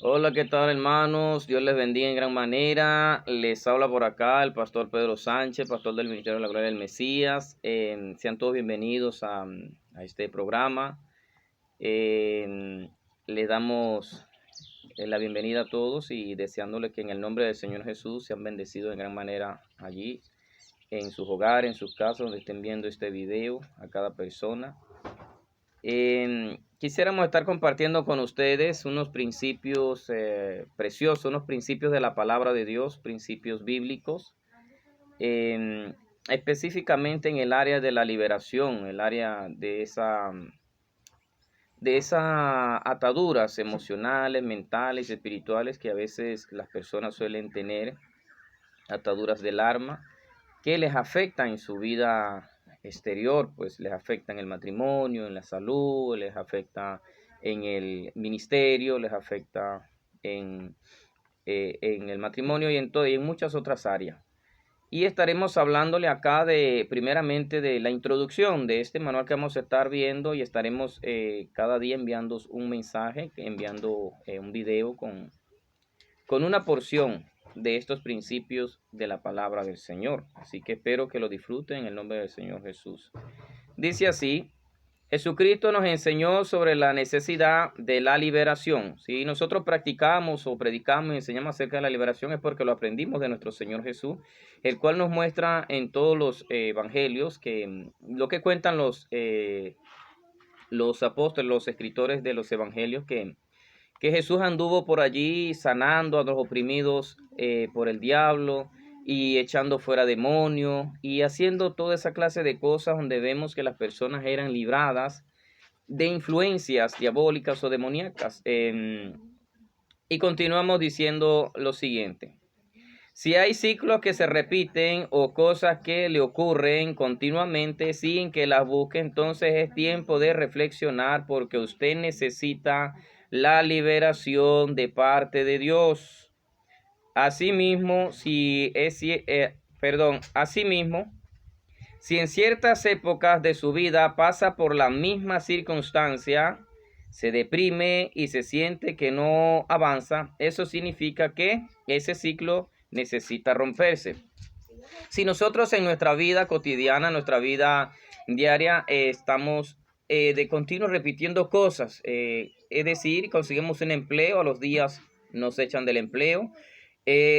Hola, ¿qué tal, hermanos? Dios les bendiga en gran manera. Les habla por acá el pastor Pedro Sánchez, pastor del Ministerio de la Gloria del Mesías. Sean todos bienvenidos a este programa. Le damos la bienvenida a todos y deseándoles que en el nombre del Señor Jesús sean bendecidos en gran manera allí, en sus hogares, en sus casas, donde estén viendo este video, a cada persona. Quisiéramos estar compartiendo con ustedes unos principios preciosos, unos principios de la palabra de Dios, principios bíblicos, específicamente en el área de la liberación, el área de esas ataduras emocionales, mentales, espirituales que a veces las personas suelen tener, ataduras del alma, que les afectan en su vida exterior, pues les afecta en el matrimonio, en la salud, les afecta en el ministerio, les afecta en el matrimonio y y en muchas otras áreas. Y estaremos hablándole acá primeramente de la introducción de este manual que vamos a estar viendo y estaremos cada día enviando un mensaje, enviando un video con una porción de estos principios de la palabra del Señor. Así que espero que lo disfruten en el nombre del Señor Jesús. Dice así: Jesucristo nos enseñó sobre la necesidad de la liberación. Si nosotros practicamos o predicamos y enseñamos acerca de la liberación es porque lo aprendimos de nuestro Señor Jesús, el cual nos muestra en todos los evangelios que lo que cuentan los apóstoles, los escritores de los evangelios, que Jesús anduvo por allí sanando a los oprimidos por el diablo y echando fuera demonios y haciendo toda esa clase de cosas donde vemos que las personas eran libradas de influencias diabólicas o demoníacas. Y continuamos diciendo lo siguiente: si hay ciclos que se repiten o cosas que le ocurren continuamente sin que las busque, entonces es tiempo de reflexionar porque usted necesita la liberación de parte de Dios. Asimismo, asimismo, si en ciertas épocas de su vida pasa por la misma circunstancia, se deprime y se siente que no avanza, eso significa que ese ciclo necesita romperse. Si nosotros en nuestra vida cotidiana, nuestra vida diaria, estamos de continuo repitiendo cosas, es decir, conseguimos un empleo, a los días nos echan del empleo,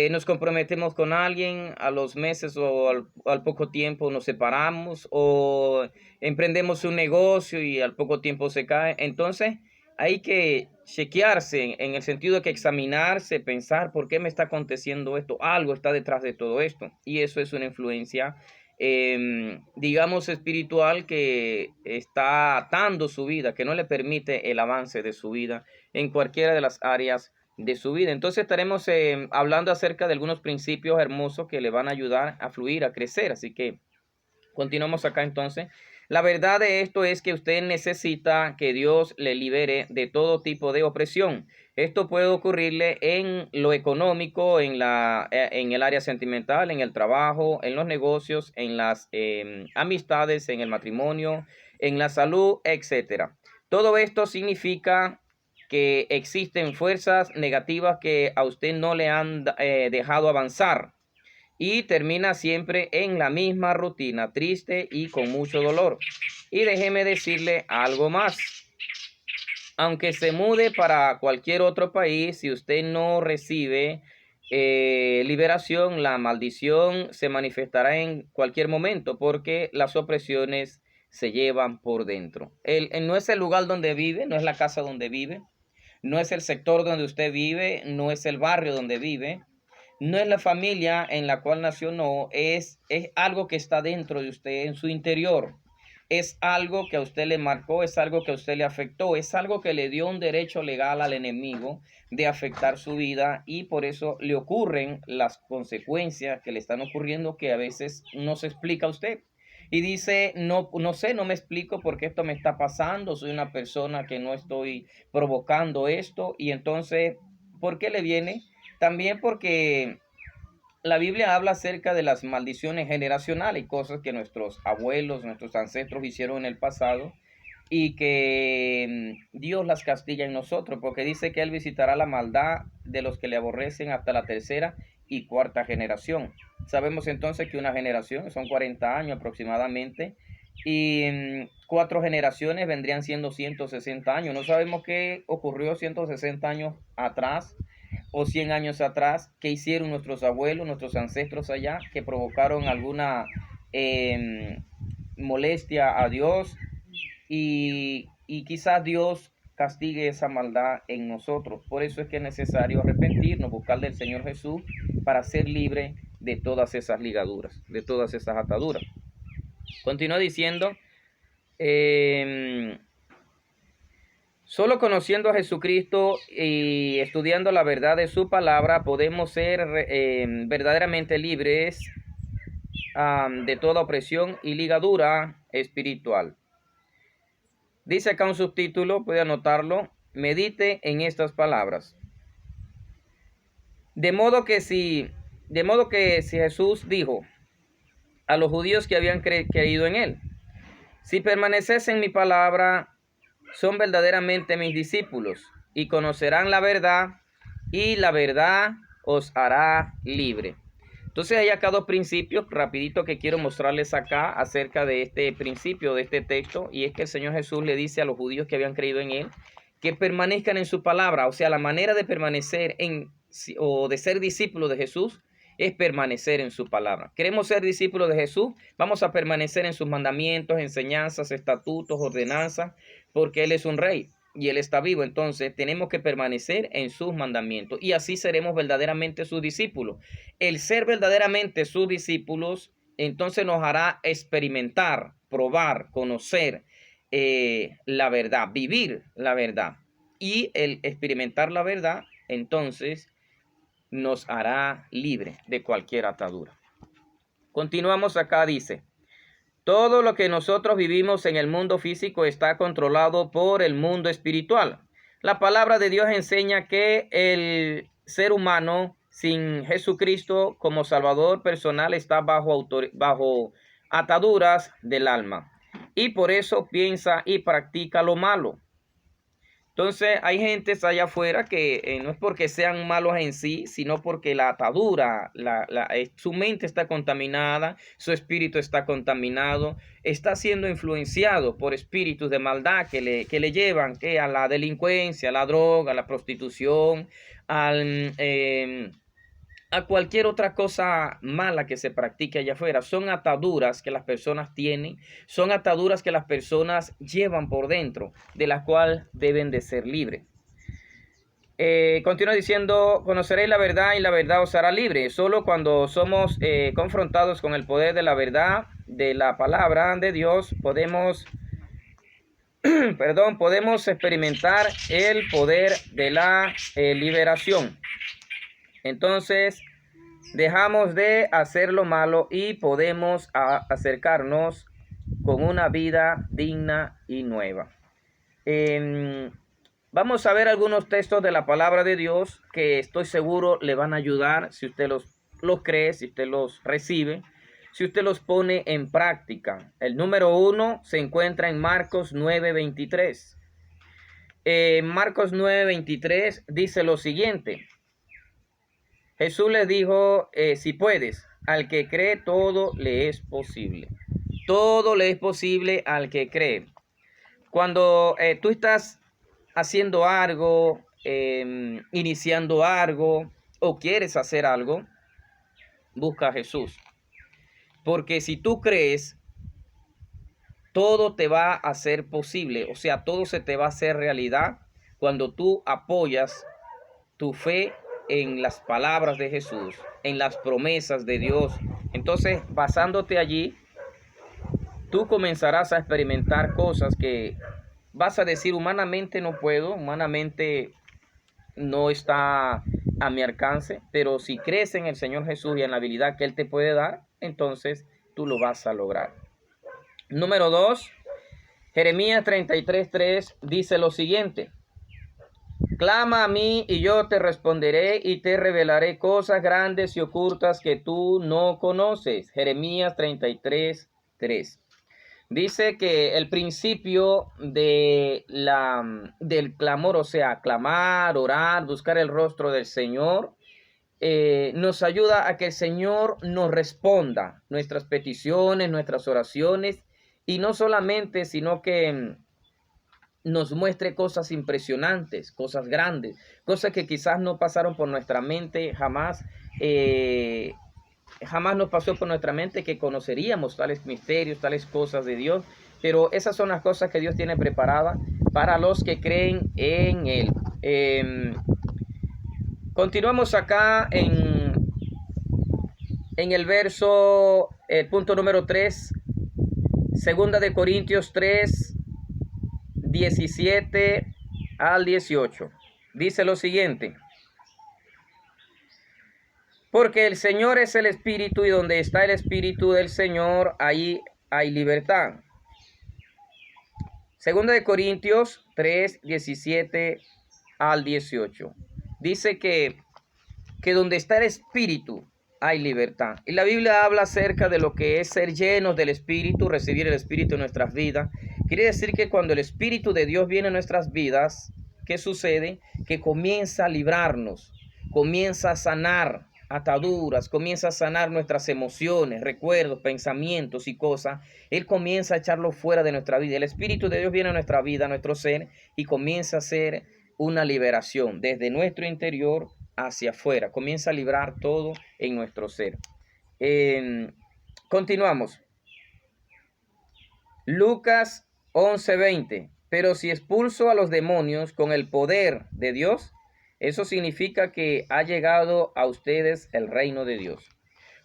nos comprometemos con alguien, a los meses o al poco tiempo nos separamos, o emprendemos un negocio y al poco tiempo se cae. Entonces hay que chequearse en el sentido de que examinarse, pensar por qué me está aconteciendo esto, algo está detrás de todo esto, y eso es una influencia digamos espiritual, que está atando su vida, que no le permite el avance de su vida en cualquiera de las áreas de su vida. Entonces estaremos hablando acerca de algunos principios hermosos que le van a ayudar a fluir, a crecer. Así que continuamos acá entonces. La verdad de esto es que usted necesita que Dios le libere de todo tipo de opresión. Esto puede ocurrirle en lo económico, en el área sentimental, en el trabajo, en los negocios, en las amistades, en el matrimonio, en la salud, etcétera. Todo esto significa que existen fuerzas negativas que a usted no le han dejado avanzar y termina siempre en la misma rutina, triste y con mucho dolor. Y déjeme decirle algo más: aunque se mude para cualquier otro país, si usted no recibe liberación, la maldición se manifestará en cualquier momento, porque las opresiones se llevan por dentro. No es el lugar donde vive, no es la casa donde vive, no es el sector donde usted vive, no es el barrio donde vive, no es la familia en la cual nació, no, es algo que está dentro de usted, en su interior. Es algo que a usted le marcó, es algo que a usted le afectó, es algo que le dio un derecho legal al enemigo de afectar su vida, y por eso le ocurren las consecuencias que le están ocurriendo, que a veces no se explica a usted. Y dice, no, no sé, no me explico por qué esto me está pasando, soy una persona que no estoy provocando esto. Y entonces, ¿por qué le viene? También porque la Biblia habla acerca de las maldiciones generacionales, cosas que nuestros abuelos, nuestros ancestros hicieron en el pasado, y que Dios las castiga en nosotros, porque dice que Él visitará la maldad de los que le aborrecen hasta la tercera y cuarta generación. Sabemos entonces que una generación son 40 años aproximadamente, y 4 generaciones vendrían siendo 160 años. No sabemos qué ocurrió 160 años atrás o 100 años atrás, qué hicieron nuestros abuelos, nuestros ancestros allá, que provocaron alguna molestia a Dios, y quizás Dios castigue esa maldad en nosotros. Por eso es que es necesario arrepentirnos, buscar del Señor Jesús para ser libre de todas esas ligaduras, de todas esas ataduras. Continúa diciendo, solo conociendo a Jesucristo y estudiando la verdad de su palabra podemos ser verdaderamente libres de toda opresión y ligadura espiritual. Dice acá un subtítulo, puede anotarlo: medite en estas palabras. De modo que si Jesús dijo a los judíos que habían creído en él: si permaneces en mi palabra, son verdaderamente mis discípulos, y conocerán la verdad, y la verdad os hará libre. Entonces hay acá 2 principios rapidito que quiero mostrarles acá acerca de este principio, de este texto, y es que el Señor Jesús le dice a los judíos que habían creído en él que permanezcan en su palabra. O sea, la manera de permanecer o de ser discípulos de Jesús es permanecer en su palabra. ¿Queremos ser discípulos de Jesús? Vamos a permanecer en sus mandamientos, enseñanzas, estatutos, ordenanzas, porque Él es un rey y Él está vivo. Entonces tenemos que permanecer en sus mandamientos, y así seremos verdaderamente sus discípulos. El ser verdaderamente sus discípulos entonces nos hará experimentar, probar, conocer la verdad, vivir la verdad. Y el experimentar la verdad entonces nos hará libre de cualquier atadura. Continuamos acá, dice: todo lo que nosotros vivimos en el mundo físico está controlado por el mundo espiritual. La palabra de Dios enseña que el ser humano sin Jesucristo como Salvador personal está bajo ataduras del alma, y por eso piensa y practica lo malo. Entonces hay gentes allá afuera que no es porque sean malos en sí, sino porque la atadura, su mente está contaminada, su espíritu está contaminado, está siendo influenciado por espíritus de maldad que le llevan a la delincuencia, a la droga, a la prostitución, a cualquier otra cosa mala que se practique allá afuera. Son ataduras que las personas tienen, son ataduras que las personas llevan por dentro, de las cuales deben de ser libres. Continúa diciendo: conoceréis la verdad y la verdad os hará libre. Solo cuando somos confrontados con el poder de la verdad, de la palabra de Dios, podemos experimentar el poder de la liberación. Entonces dejamos de hacer lo malo y podemos acercarnos con una vida digna y nueva. Vamos a ver algunos textos de la palabra de Dios que estoy seguro le van a ayudar si usted los cree, si usted los recibe, si usted los pone en práctica. El número 1 se encuentra en Marcos 9:23. Marcos 9:23 dice lo siguiente: Jesús les dijo, si puedes, al que cree todo le es posible. Todo le es posible al que cree. Cuando tú estás haciendo algo, iniciando algo o quieres hacer algo, busca a Jesús. Porque si tú crees, todo te va a ser posible. O sea, todo se te va a hacer realidad cuando tú apoyas tu fe en las palabras de Jesús, en las promesas de Dios. Entonces, basándote allí, tú comenzarás a experimentar cosas que vas a decir: humanamente no puedo, humanamente no está a mi alcance, pero si crees en el Señor Jesús y en la habilidad que Él te puede dar, entonces tú lo vas a lograr. Número 2, Jeremías 33:3 dice lo siguiente: clama a mí y yo te responderé y te revelaré cosas grandes y ocultas que tú no conoces. Jeremías 33:3. Dice que el principio del clamor, o sea, clamar, orar, buscar el rostro del Señor, nos ayuda a que el Señor nos responda nuestras peticiones, nuestras oraciones, y no solamente, sino que nos muestre cosas impresionantes, cosas grandes, cosas que quizás no pasaron por nuestra mente jamás. Jamás nos pasó por nuestra mente que conoceríamos tales misterios, tales cosas de Dios, pero esas son las cosas que Dios tiene preparadas para los que creen en Él. Continuamos acá en el verso, el punto número 3, segunda de Corintios 3, 17 al 18. Dice lo siguiente: porque el Señor es el Espíritu, y donde está el Espíritu del Señor, ahí hay libertad. Segunda de Corintios 3, 17 al 18. Dice que donde está el Espíritu hay libertad. Y la Biblia habla acerca de lo que es ser llenos del Espíritu, recibir el Espíritu en nuestras vidas. Quiere decir que cuando el Espíritu de Dios viene en nuestras vidas, ¿qué sucede? Que comienza a librarnos, comienza a sanar ataduras, comienza a sanar nuestras emociones, recuerdos, pensamientos y cosas. Él comienza a echarlo fuera de nuestra vida. El Espíritu de Dios viene a nuestra vida, a nuestro ser, y comienza a hacer una liberación desde nuestro interior hacia afuera. Comienza a librar todo en nuestro ser. Continuamos. Lucas 11:20. Pero si expulso a los demonios con el poder de Dios, eso significa que ha llegado a ustedes el reino de Dios.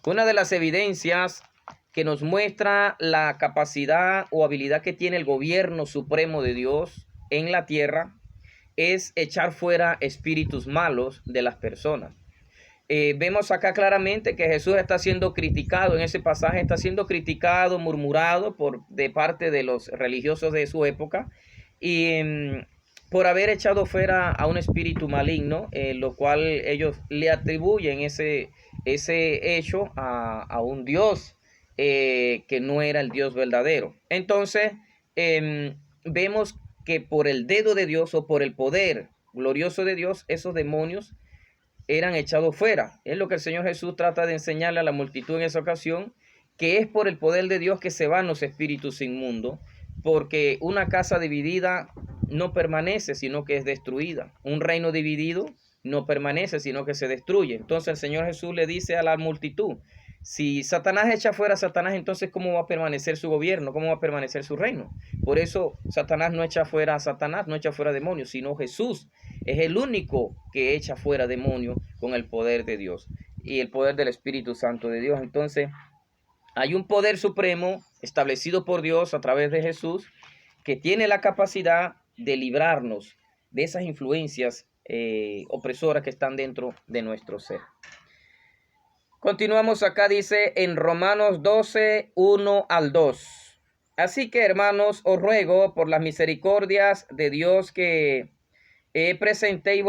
Una de las evidencias que nos muestra la capacidad o habilidad que tiene el gobierno supremo de Dios en la tierra es echar fuera espíritus malos de las personas. Vemos acá claramente que Jesús está siendo criticado en ese pasaje, está siendo criticado, murmurado de parte de los religiosos de su época, y por haber echado fuera a un espíritu maligno, lo cual ellos le atribuyen ese hecho a un Dios que no era el Dios verdadero. Entonces, vemos que por el dedo de Dios o por el poder glorioso de Dios, esos demonios eran echados fuera. Es lo que el Señor Jesús trata de enseñarle a la multitud en esa ocasión, que es por el poder de Dios que se van los espíritus inmundos, porque una casa dividida no permanece, sino que es destruida. Un reino dividido no permanece, sino que se destruye. Entonces el Señor Jesús le dice a la multitud: si Satanás echa fuera a Satanás, entonces ¿cómo va a permanecer su gobierno? ¿Cómo va a permanecer su reino? Por eso Satanás no echa fuera a Satanás, no echa fuera demonios, sino Jesús es el único que echa fuera demonios con el poder de Dios y el poder del Espíritu Santo de Dios. Entonces hay un poder supremo establecido por Dios a través de Jesús que tiene la capacidad de librarnos de esas influencias opresoras que están dentro de nuestro ser. Continuamos acá, dice en Romanos 12, 1 al 2. Así que, hermanos, os ruego por las misericordias de Dios que presentéis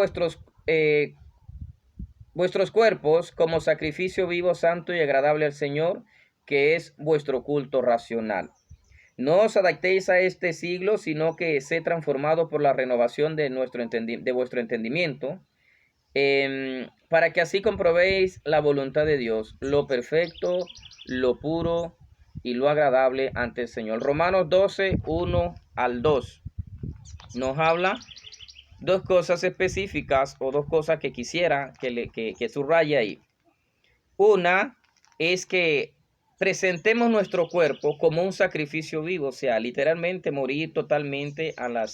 vuestros cuerpos como sacrificio vivo, santo y agradable al Señor, que es vuestro culto racional. No os adaptéis a este siglo, sino que sed transformado por la renovación de vuestro entendimiento, para que así comprobéis la voluntad de Dios, lo perfecto, lo puro y lo agradable ante el Señor. Romanos 12, 1 al 2 nos habla dos cosas específicas o dos cosas que quisiera que subraye ahí. Una es que presentemos nuestro cuerpo como un sacrificio vivo, o sea, literalmente morir totalmente a la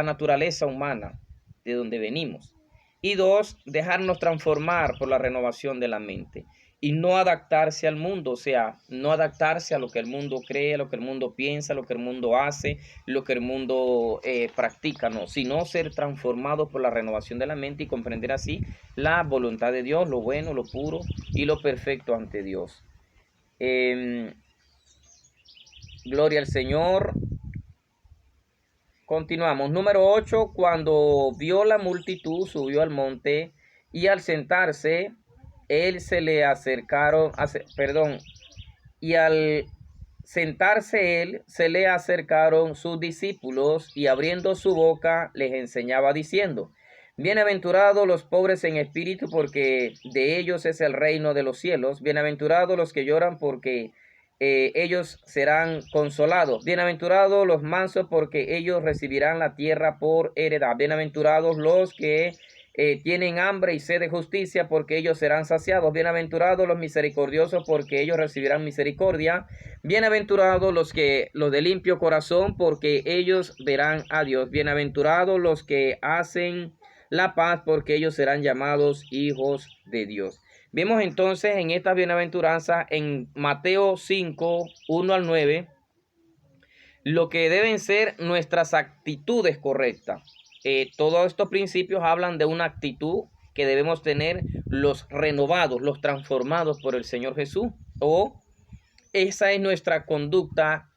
naturaleza humana de donde venimos. Y dos, dejarnos transformar por la renovación de la mente y no adaptarse al mundo, o sea, no adaptarse a lo que el mundo cree, a lo que el mundo piensa, a lo que el mundo hace, lo que el mundo practica, no, sino ser transformado por la renovación de la mente y comprender así la voluntad de Dios, lo bueno, lo puro y lo perfecto ante Dios. Gloria al Señor. Continuamos. Número 8. Cuando vio la multitud, subió al monte y al sentarse, él se le acercaron, y al sentarse él, se le acercaron sus discípulos y abriendo su boca les enseñaba diciendo: Bienaventurados los pobres en espíritu, porque de ellos es el reino de los cielos. Bienaventurados los que lloran, porque ellos serán consolados. Bienaventurados los mansos, porque ellos recibirán la tierra por heredad. Bienaventurados los que tienen hambre y sed de justicia, porque ellos serán saciados. Bienaventurados los misericordiosos, porque ellos recibirán misericordia. Bienaventurados los de limpio corazón, porque ellos verán a Dios. Bienaventurados los que hacen la paz, porque ellos serán llamados hijos de Dios. Vemos entonces en esta bienaventuranza en Mateo 5, 1 al 9, lo que deben ser nuestras actitudes correctas. Todos estos principios hablan de una actitud que debemos tener los renovados, los transformados por el Señor Jesús. O esa es nuestra conducta,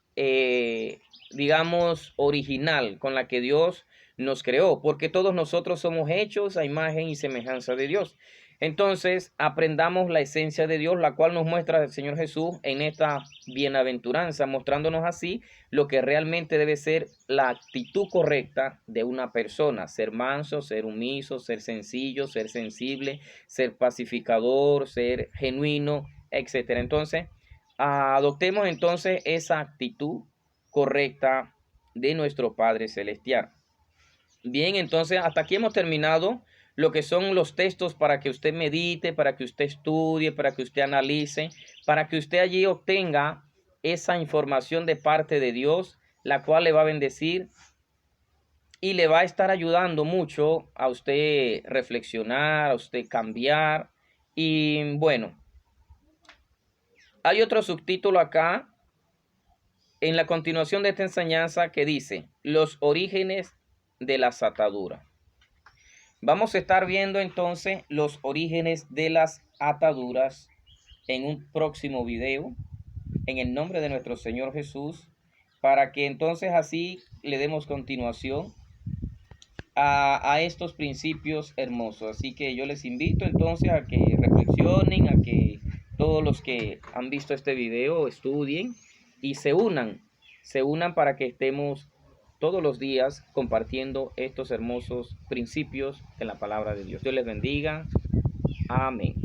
digamos, original, con la que Dios nos creó, porque todos nosotros somos hechos a imagen y semejanza de Dios. Entonces, aprendamos la esencia de Dios, la cual nos muestra el Señor Jesús en esta bienaventuranza, mostrándonos así lo que realmente debe ser la actitud correcta de una persona: ser manso, ser humiso, ser sencillo, ser sensible, ser pacificador, ser genuino, etc. Entonces, adoptemos entonces esa actitud correcta de nuestro Padre Celestial. Bien, entonces hasta aquí hemos terminado lo que son los textos para que usted medite, para que usted estudie, para que usted analice, para que usted allí obtenga esa información de parte de Dios, la cual le va a bendecir y le va a estar ayudando mucho a usted reflexionar, a usted cambiar. Y bueno, hay otro subtítulo acá en la continuación de esta enseñanza que dice: los orígenes de las ataduras. Vamos a estar viendo entonces los orígenes de las ataduras en un próximo video, en el nombre de nuestro Señor Jesús, para que entonces así le demos continuación a estos principios hermosos. Así que yo les invito entonces a que reflexionen, a que todos los que han visto este video estudien y se unan para que estemos todos los días compartiendo estos hermosos principios en la palabra de Dios. Dios les bendiga. Amén.